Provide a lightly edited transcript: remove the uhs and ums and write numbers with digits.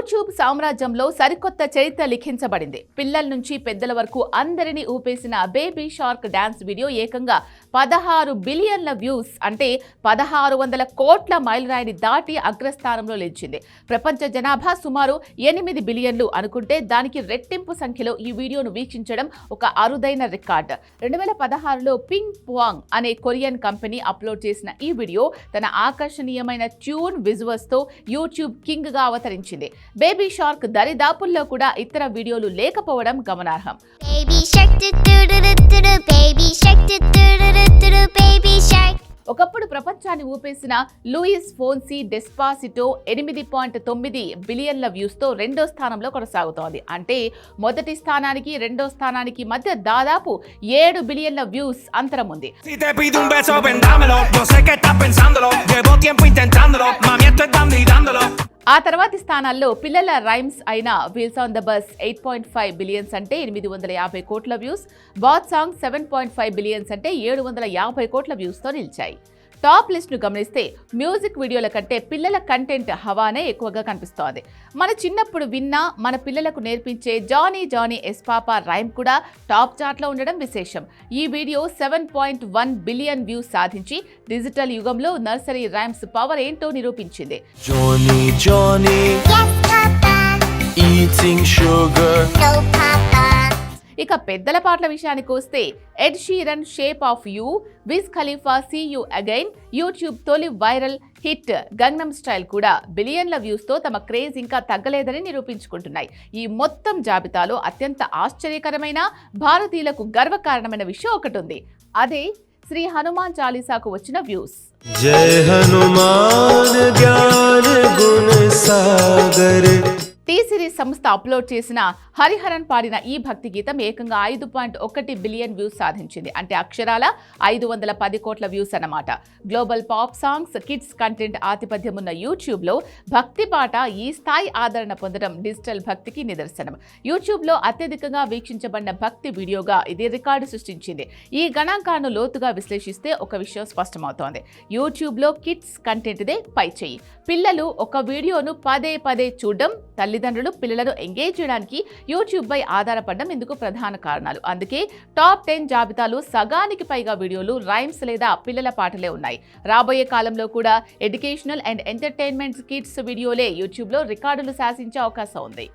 YouTube సామ్రాజ్యంలో సరికొత్త చరిత్ర లిఖించబడింది. పిల్లల నుంచి పెద్దల వరకు అందరినీ ఊపేసిన బేబీ షార్క్ డాన్స్ వీడియో ఏకంగా 16 బిలియన్ల వ్యూస్ అంటే 1600 కోట్ల మైలురాయిని దాటి అగ్రస్థానంలో నిలిచింది. ప్రపంచ జనాభా సుమారు 8 బిలియన్లు అనుకుంటే దానికి రెట్టింపు సంఖ్యలో ఈ వీడియోను వీక్షించడం ఒక అరుదైన రికార్డ్. 2016లో పింగ్ పాంగ్ అనే కొరియన్ కంపెనీ అప్లోడ్ చేసిన ఈ వీడియో తన ఆకర్షణీయమైన ట్యూన్ విజువల్స్ తో యూట్యూబ్ కింగ్ గా అవతరించింది. బేబీ షార్క్ దరిదాపుల్లో కూడా ఇతర వీడియోలు లేకపోవడం గమనార్హం. ఒకప్పుడు ప్రపంచాన్ని ఊపేసిన లూయిస్ ఫోన్సీ డెస్పాసిటో 8.9 బిలియన్ల వ్యూస్ తో రెండో స్థానంలో కొనసాగుతోంది. అంటే మొదటి స్థానానికి రెండో స్థానానికి మధ్య దాదాపు 7 బిలియన్ల వ్యూస్ అంతరం ఉంది. ఆ తర్వాతి స్థానాల్లో పిల్లల రైమ్స్ అయిన wheels on the bus 8.5 billions అంటే 850 కోట్ల వ్యూస్, బాత్ సాంగ్ 7.5 బిలియన్స్ అంటే 750 కోట్ల వ్యూస్ తో నిలిచాయి. టాప్ లిస్ట్ ను గమనిస్తే మ్యూజిక్ వీడియోల కంటే పిల్లల కంటెంట్ హవానే ఎక్కువగా కనిపిస్తోంది. మన చిన్నప్పుడు విన్నా మన పిల్లలకు నేర్పించే Johnny Johnny yes papa rhyme కూడా టాప్ చార్ట్ లో ఉండడం విశేషం. ఈ వీడియో 7.1 బిలియన్ వ్యూస్ సాధించి డిజిటల్ యుగంలో నర్సరీ రైమ్స్ పవర్ ఏంటో నిరూపించింది. Johnny, Johnny, Yes, Papa. eating sugar. No, Papa. ఇక పెద్దల పాటల విషయానికి వస్తే Ed Sheeran Shape of You, Wiz Khalifa See You Again, YouTube తొలి వైరల్ హిట్ గంగ్నమ్ స్టైల్ కూడా బిలియన్ల వ్యూస్ తో తమ క్రేజ్ ఇంకా తగ్గలేదని నిరూపించుకుంటున్నాయి. ఈ మొత్తం జాబితాలో అత్యంత ఆశ్చర్యకరమైన భారతీయులకు గర్వకారణమైన విషయం ఒకటి ఉంది. అదే శ్రీ హనుమాన్ చాలీసాకు వచ్చిన వ్యూస్. जय हनुमान ज्ञान गुण सागर. టీ సిరీస్ సంస్థ అప్లోడ్ చేసిన హరిహరన్ పాడిన ఈ భక్తి గీతం ఏకంగా 5.1 బిలియన్ వ్యూస్ సాధించింది. అంటే అక్షరాల 510 కోట్ల వ్యూస్ అన్నమాట. Global pop songs, kids content ఆధిపత్యం ఉన్న యూట్యూబ్ లో భక్తి పాట ఈ స్థాయి ఆదరణ పొందడం డిజిటల్ భక్తికి నిదర్శనం. యూట్యూబ్ లో అత్యధికంగా వీక్షించబడిన భక్తి వీడియోగా ఇది రికార్డు సృష్టించింది. ఈ గణాంకాలను లోతుగా విశ్లేషిస్తే ఒక విషయం స్పష్టమవుతోంది. యూట్యూబ్ లో కిడ్స్ కంటెంట్ దే పై చేయి. పిల్లలు ఒక వీడియోను పదే పదే చూడడం, తల్లిదండ్రులు పిల్లలను ఎంగేజ్ చేయడానికి యూట్యూబ్ పై ఆధారపడడం ఇందుకు ప్రధాన కారణాలు. అందుకే టాప్ 10 జాబితాలో సగానికి పైగా వీడియోలు రైమ్స్ లేదా పిల్లల పాటలే ఉన్నాయి. రాబోయే కాలంలో కూడా ఎడ్యుకేషనల్ అండ్ ఎంటర్టైన్మెంట్ కిడ్స్ వీడియోలే యూట్యూబ్ లో రికార్డులు శాసించే అవకాశం ఉంది.